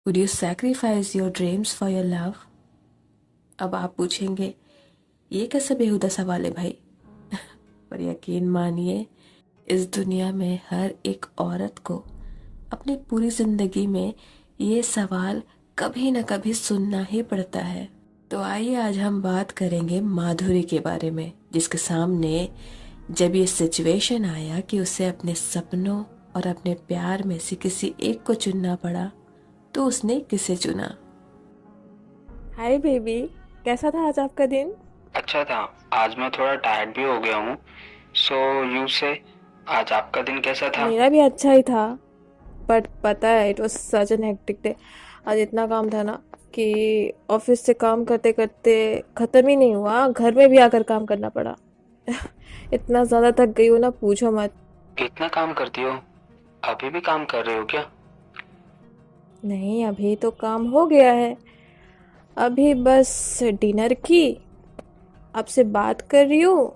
Would you sacrifice your dreams for your love? अब आप पूछेंगे, ये कैसा बेहुदा सवाल है भाई? पर यकीन मानिए, इस दुनिया में हर एक औरत को अपनी पूरी जिंदगी में ये सवाल कभी न कभी सुनना ही पड़ता है। तो आइए आज हम बात करेंगे माधुरी के बारे में, जिसके सामने जब ये सिचुएशन आया कि उसे अपने सपनों और अपने प्यार में से किसी एक को चुनना पड़ा, तो उसने किसे चुना? Hi baby. कैसा था आज आपका दिन? अच्छा था। आज मैं थोड़ा टायर्ड भी हो गया हूँ। सो यू से आज आपका दिन कैसा था? मेरा भी अच्छा ही था। बट पता है, it was such an hectic day. आज इतना काम था ना कि ऑफिस से काम करते करते ख़त्म ही नहीं हुआ, घर में भी आकर काम करना पड़ा। इतना ज़्यादा थक गई हूँ ना, पूछो मत। इतना काम करती हो? अभी भी काम कर रहे हो क्या? नहीं, अभी तो काम हो गया है। अभी बस डिनर की, आपसे बात कर रही हूँ।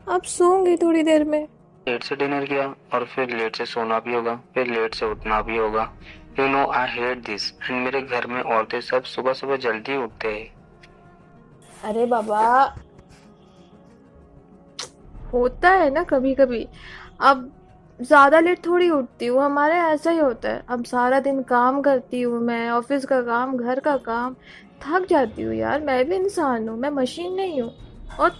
अब सोऊंगी थोड़ी देर में। लेट से डिनर किया और फिर लेट से सोना भी होगा, फिर लेट से उठना भी होगा। You know I hate this. And मेरे घर में औरतें सब सुबह सुबह जल्दी उठते हैं। अरे बाबा, होता है ना कभी कभी। अब ज़्यादा लेट थोड़ी उठती हूँ, हमारे ऐसा ही होता है। अब सारा दिन काम करती हूँ मैं, ऑफिस का काम, घर का काम, थक जाती हूँ यार। मैं भी इंसान हूँ, मैं मशीन नहीं हूँ। और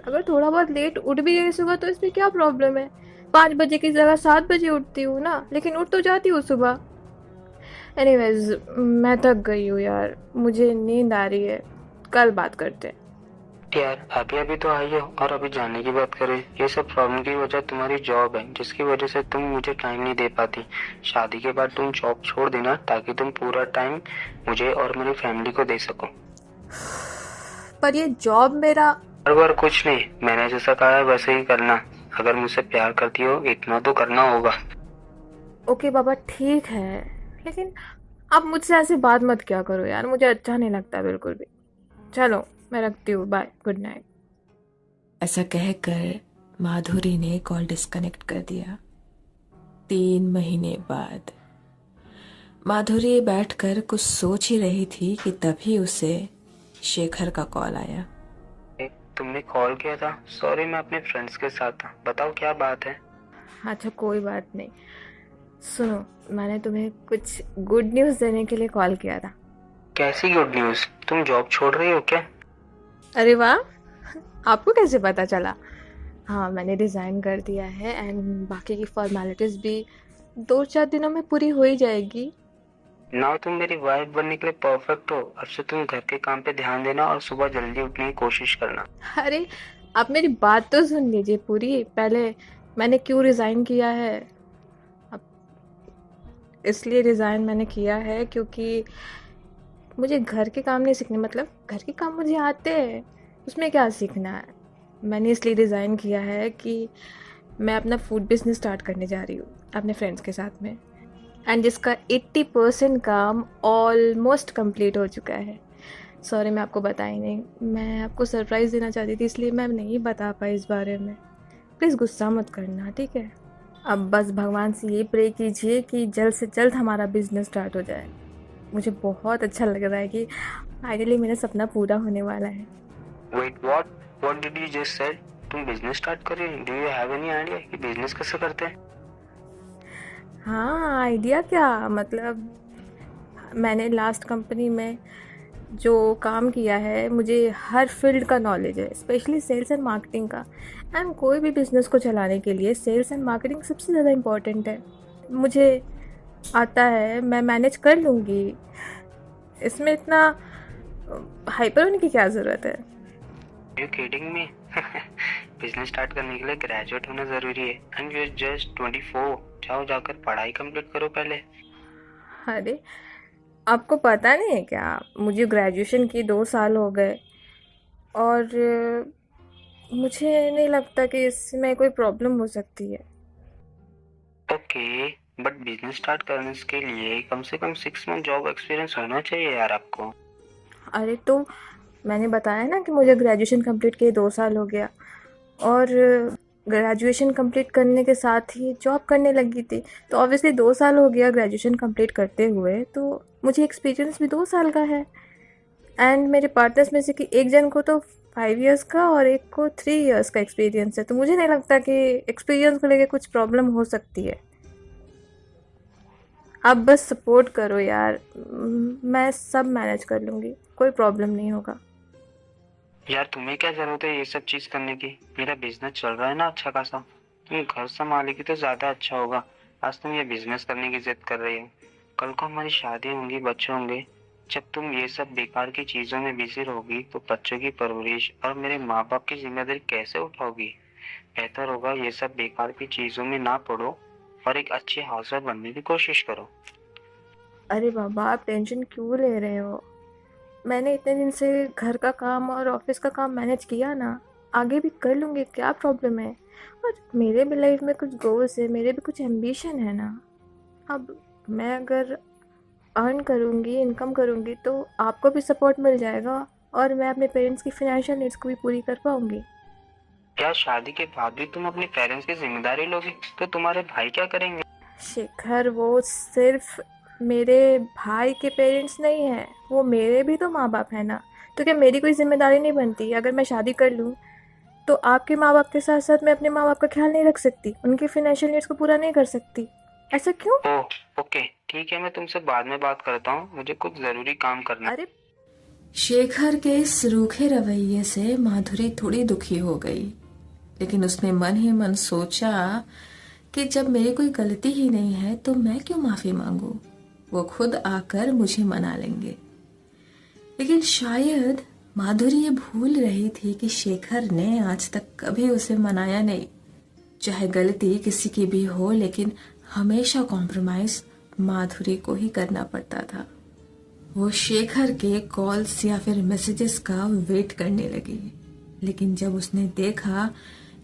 अगर थोड़ा बहुत लेट उठ भी गई सुबह तो इसमें क्या प्रॉब्लम है? 5 बजे की जगह 7 बजे उठती हूँ ना, लेकिन उठ तो जाती हूँ सुबह। एनीवेज, मैं थक गई हूँ यार, मुझे नींद आ रही है। कल बात करते हैं। यार अभी अभी तो आई हो और अभी जाने की बात करें। ये सब प्रॉब्लम की वजह तुम्हारी जॉब है, जिसकी वजह से तुम मुझे टाइम नहीं दे पाती। शादी के बाद तुम जॉब छोड़ देना ताकि तुम पूरा टाइम मुझे और मेरी फैमिली को दे सको। पर ये जॉब मेरा। हर बार कुछ नहीं, मैंने जैसा कहा है वैसे ही करना। अगर मुझसे प्यार करती हो इतना तो करना होगा। ओके बाबा, ठीक है, लेकिन आप मुझसे ऐसे बात मत क्या करो यार, मुझे अच्छा नहीं लगता बिल्कुल भी। चलो, मैं रखती हूँ, बाय, गुड नाइट। ऐसा कहकर माधुरी ने कॉल डिस्कनेक्ट कर दिया। 3 महीने बाद माधुरी बैठकर कुछ सोच ही रही थी कि तभी उसे शेखर का कॉल आया। तुमने कॉल किया था? सॉरी, मैं अपने फ्रेंड्स के साथ था। बताओ क्या बात है? अच्छा, कोई बात नहीं। सुनो, मैंने तुम्हें कुछ गुड न्यूज़ देने के लिए कॉल किया था। कैसी गुड न्यूज़? तुम जॉब छोड़ रही हो क्या? अरे वाह, आपको कैसे पता चला? हाँ, मैंने रिज़ाइन कर दिया है एंड बाकी की फॉर्मेलिटीज़ भी 2-4 दिनों में पूरी हो ही जाएगी। नाउ तुम मेरी वाइफ बनने के लिए परफेक्ट हो। अब से तुम घर के काम पे ध्यान देना और सुबह जल्दी उठने की कोशिश करना। अरे, आप मेरी बात तो सुन लीजिए पूरी पहले। मैंने क्यों रिज़ाइन किया है? अब इसलिए रिज़ाइन मैंने किया है क्योंकि मुझे घर के काम नहीं सीखने, मतलब घर के काम मुझे आते हैं, उसमें क्या सीखना है। मैंने इसलिए रिज़ाइन किया है कि मैं अपना फूड बिज़नेस स्टार्ट करने जा रही हूँ अपने फ्रेंड्स के साथ में, एंड जिसका 80% काम ऑलमोस्ट कंप्लीट हो चुका है। सॉरी, मैं आपको बताई नहीं, मैं आपको सरप्राइज़ देना चाहती थी, इसलिए मैं नहीं बता पाई इस बारे में। प्लीज़ गुस्सा मत करना, ठीक है? अब बस भगवान से ये प्रे कीजिए कि जल्द से जल्द हमारा बिज़नेस स्टार्ट हो जाए। मुझे बहुत अच्छा लग रहा है कि फाइनली मेरा सपना पूरा होने वाला है। Wait, what did you just said? तुम बिजनेस स्टार्ट कर रही हो? Do you have any idea कि बिजनेस कैसे करते हैं? हाँ, आइडिया क्या मतलब, मैंने लास्ट कंपनी में जो काम किया है, मुझे हर फील्ड का नॉलेज है, स्पेशली सेल्स एंड मार्केटिंग का। एंड कोई भी बिज़नेस को चलाने के लिए सेल्स एंड मार्केटिंग सबसे ज़्यादा इम्पॉर्टेंट है। मुझे आता है, मैं मैनेज कर लूँगी। इसमें इतना हाइपर होने की क्या ज़रूरत है? You kidding me? Business start करने के लिए ग्रेजुएट होना जरूरी है एंड यू जस्ट 24। जाओ जाकर पढ़ाई कंप्लीट करो पहले। अरे, आपको पता नहीं है क्या, मुझे ग्रेजुएशन की 2 साल हो गए और मुझे नहीं लगता कि इसमें कोई प्रॉब्लम हो सकती है। ओके, बट बिजनेस स्टार्ट करने के लिए कम से कम 6 मंथ जॉब एक्सपीरियंस होना चाहिए यार आपको। अरे मैंने बताया ना कि मुझे ग्रेजुएशन कंप्लीट किए 2 साल हो गया, और ग्रेजुएशन कंप्लीट करने के साथ ही जॉब करने लगी थी। तो ऑब्वियसली 2 साल हो गया ग्रेजुएशन कंप्लीट करते हुए, तो मुझे एक्सपीरियंस भी 2 साल का है। एंड मेरे पार्टनर्स में से कि एक जन को तो 5 इयर्स का और एक को 3 इयर्स का एक्सपीरियंस है। तो मुझे नहीं लगता कि एक्सपीरियंस को लेके कुछ प्रॉब्लम हो सकती है। आप बस सपोर्ट करो यार, मैं सब मैनेज कर लूँगी, कोई प्रॉब्लम नहीं होगा। यार तुम्हें क्या जरूरत है ये सब चीज करने की? मेरा बिजनेस चल रहा है ना अच्छा खासा। तुम घर संभालेगी तो ज्यादा अच्छा होगा। आज तुम ये बिजनेस करने की जिद कर रही हो, कल को हमारी शादी होंगी, बच्चे होंगे। जब तुम ये सब बेकार की चीजों में बिजी रहोगी तो बच्चों की परवरिश और मेरे माँ बाप की जिम्मेदारी कैसे उठाओगी? बेहतर होगा ये सब बेकार की चीजों में ना पड़ो और एक अच्छे हाउसवाइफ बनने की कोशिश करो। अरे बाबा, आप टेंशन क्यों ले रहे हो? मैंने इतने दिन से घर का काम और ऑफिस का काम मैनेज किया ना, आगे भी कर लूँगी, क्या प्रॉब्लम है? और मेरे भी लाइफ में कुछ गोल्स है, मेरे भी कुछ एम्बिशन है ना। अब मैं अगर अर्न करूँगी, इनकम करूँगी तो आपको भी सपोर्ट मिल जाएगा और मैं अपने पेरेंट्स की फाइनेंशियल नीड्स को भी पूरी कर पाऊँगी। क्या शादी के बाद भी तुम अपने पेरेंट्स की जिम्मेदारी लोगी तो तुम्हारे भाई क्या करेंगे? शेखर, वो सिर्फ मेरे भाई के पेरेंट्स नहीं हैं, वो मेरे भी तो माँ बाप हैं ना। तो क्या मेरी कोई जिम्मेदारी नहीं बनती? अगर मैं शादी कर लूँ तो आपके माँ बाप के साथ साथ मैं अपने माँ बाप का ख्याल नहीं रख सकती, उनकी फाइनेंशियल नीड्स को पूरा नहीं कर सकती? ऐसा क्यों? ओह ओके ठीक है, मैं तुमसे बाद में बात करता हूँ, मुझे कुछ जरूरी काम करना है। अरे शेखर के इस रूखे रवैये से माधुरी थोड़ी दुखी हो गई, लेकिन उसने मन ही मन सोचा कि जब मेरी कोई गलती ही नहीं है तो मैं क्यों माफी मांगू, वो खुद आकर मुझे मना लेंगे। लेकिन शायद माधुरी ये भूल रही थी कि शेखर ने आज तक कभी उसे मनाया नहीं। चाहे गलती किसी की भी हो, लेकिन हमेशा कॉम्प्रोमाइज माधुरी को ही करना पड़ता था। वो शेखर के कॉल्स या फिर मैसेजेस का वेट करने लगी, लेकिन जब उसने देखा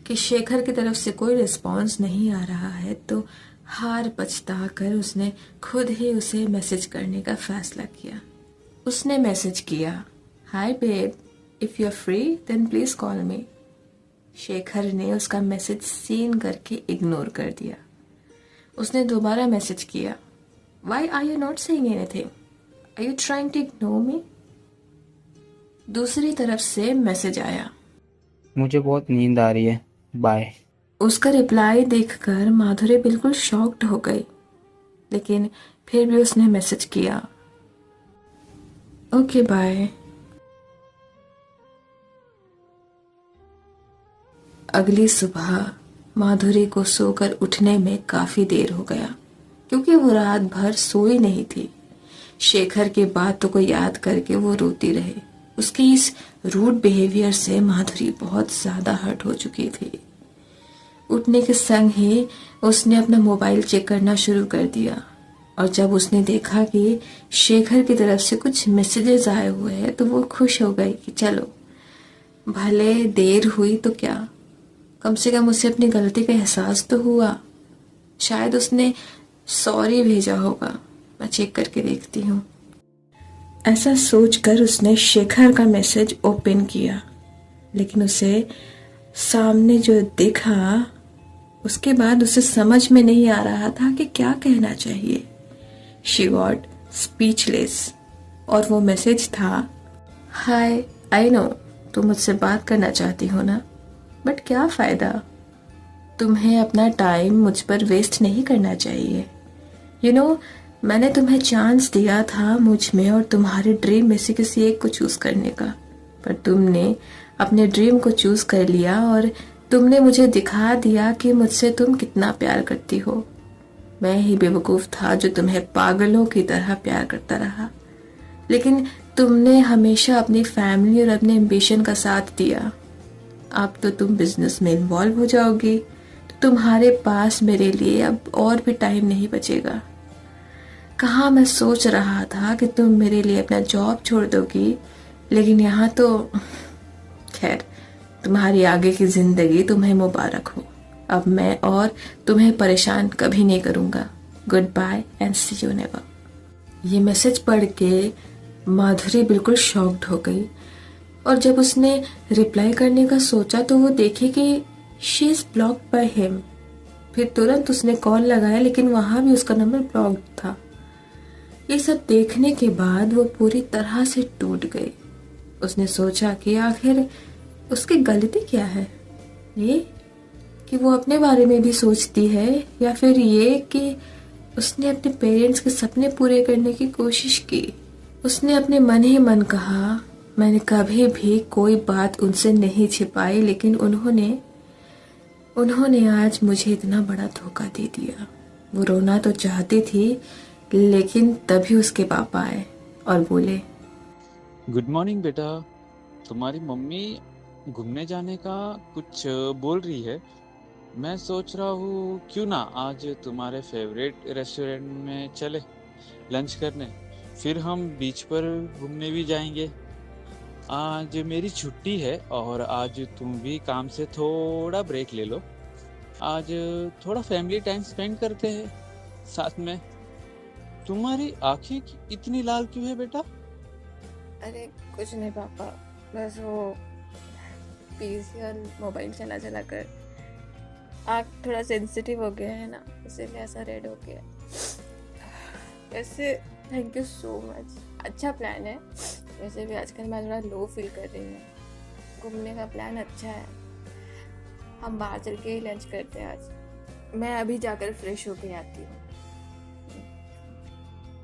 कि शेखर की तरफ से कोई रिस्पॉन्स नहीं आ रहा है तो हार पछता कर उसने खुद ही उसे मैसेज करने का फैसला किया। उसने मैसेज किया, hi babe, if you are free then please call me. Shekhar ने उसका मैसेज सीन करके इग्नोर कर दिया। उसने दोबारा मैसेज किया, why are you not saying anything, are you trying to ignore me. दूसरी तरफ से मैसेज आया, मुझे बहुत नींद आ रही है, बाय। उसका रिप्लाई देखकर माधुरी बिल्कुल शॉक्ड हो गई, लेकिन फिर भी उसने मैसेज किया, ओके बाय। अगली सुबह माधुरी को सोकर उठने में काफी देर हो गया, क्योंकि वो रात भर सोई नहीं थी। शेखर के बात तो को याद करके वो रोती रही। उसके इस रूड बिहेवियर से माधुरी बहुत ज्यादा हर्ट हो चुकी थी। उठने के संग ही उसने अपना मोबाइल चेक करना शुरू कर दिया, और जब उसने देखा कि शेखर की तरफ से कुछ मैसेजेस आए हुए हैं तो वो खुश हो गई कि चलो भले देर हुई तो क्या, कम से कम उसे अपनी गलती का एहसास तो हुआ। शायद उसने सॉरी भेजा होगा, मैं चेक करके देखती हूँ। ऐसा सोचकर उसने शेखर का मैसेज ओपन किया, लेकिन उसे सामने जो दिखा उसके बाद उसे समझ में नहीं आ रहा था कि क्या कहना चाहिए। शी गॉट स्पीचलेस, और वो मैसेज था, हाय आई नो तुम मुझसे बात करना चाहती हो ना, बट क्या फायदा, तुम्हें अपना टाइम मुझ पर वेस्ट नहीं करना चाहिए। यू नो, मैंने तुम्हें चांस दिया था मुझ में और तुम्हारे ड्रीम में से किसी एक को चूज करने का, पर तुमने अपने ड्रीम को चूज कर लिया और तुमने मुझे दिखा दिया कि मुझसे तुम कितना प्यार करती हो। मैं ही बेवकूफ था जो तुम्हें पागलों की तरह प्यार करता रहा, लेकिन तुमने हमेशा अपनी फैमिली और अपने एम्बिशन का साथ दिया। अब तो तुम बिजनेस में इन्वॉल्व हो जाओगी तो तुम्हारे पास मेरे लिए अब और भी टाइम नहीं बचेगा। कहाँ मैं सोच रहा था कि तुम मेरे लिए अपना जॉब छोड़ दोगी, लेकिन यहाँ तो खैर, तुम्हारी आगे की जिंदगी तुम्हें मुबारक हो। अब मैं और तुम्हें परेशान कभी नहीं करूंगा। Good bye and see you never. ये मैसेज पढ़ के माधुरी बिल्कुल शॉक्ड हो गई, और जब उसने रिप्लाई करने का सोचा तो वो देखे कि she is blocked by him. फिर तुरंत उसने कॉल लगाया लेकिन वहां भी उसका नंबर ब्लॉक्ड था। ये सब देखने के बाद वो पूरी तरह से टूट गई। उसने सोचा कि आखिर उसकी गलती क्या है, ये कि वो अपने बारे में भी सोचती है या फिर ये कि उसने अपने पेरेंट्स के सपने पूरे करने की कोशिश की। उसने अपने मन ही मन कहा, मैंने कभी भी कोई बात उनसे नहीं छिपाई, लेकिन उन्होंने आज मुझे इतना बड़ा धोखा दे दिया। वो रोना तो चाहती थी लेकिन तभी उसके पापा आए और बोले, गुड मॉर्निंग बेटा, तुम्हारी मम्मी घूमने जाने का कुछ बोल रही है। मैं सोच रहा हूँ क्यों ना आज तुम्हारे फेवरेट रेस्टोरेंट में चले लंच करने, फिर हम बीच पर घूमने भी जाएंगे। आज मेरी छुट्टी है और आज तुम भी काम से थोड़ा ब्रेक ले लो। आज थोड़ा फैमिली टाइम स्पेंड करते हैं साथ में। तुम्हारी आंखें इतनी लाल क्यों है बेटा? अरे कुछ नहीं पापा, बस वो पीसी और मोबाइल चला चला कर आँख थोड़ा सेंसिटिव हो गया है ना, इसीलिए ऐसा रेड हो गया। वैसे थैंक यू सो मच, अच्छा प्लान है। वैसे भी आजकल मैं थोड़ा लो फील कर रही हूँ, घूमने का प्लान अच्छा है। हम बाहर चल के ही लंच करते हैं आज। मैं अभी जाकर फ्रेश होके आती हूँ।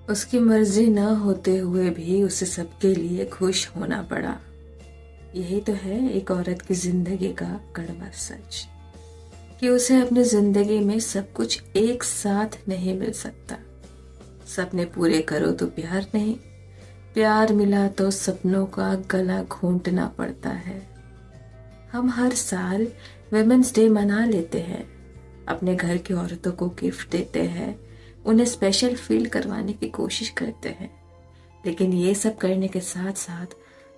उसकी मर्जी न होते हुए भी उसे सबके लिए खुश होना पड़ा। यही तो है एक औरत की जिंदगी का कड़वा सच, कि उसे अपनी जिंदगी में सब कुछ एक साथ नहीं मिल सकता। सपने पूरे करो तो प्यार नहीं, प्यार मिला तो सपनों का गला घोंटना पड़ता है। हम हर साल विमेंस डे मना लेते हैं, अपने घर की औरतों को गिफ्ट देते हैं, उन्हें स्पेशल फील करवाने की कोशिश करते हैं, लेकिन ये सब करने के साथ साथ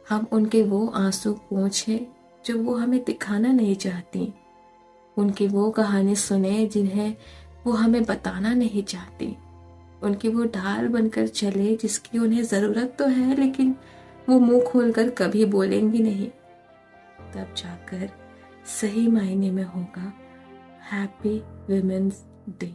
हम उनके वो आंसू पोंछे जो वो हमें दिखाना नहीं चाहती, उनकी वो कहानी सुने जिन्हें वो हमें बताना नहीं चाहती, उनकी वो ढाल बनकर चले जिसकी उन्हें ज़रूरत तो है लेकिन वो मुंह खोलकर कभी बोलेंगी नहीं। तब जाकर सही मायने में होगा हैप्पी विमेंस डे।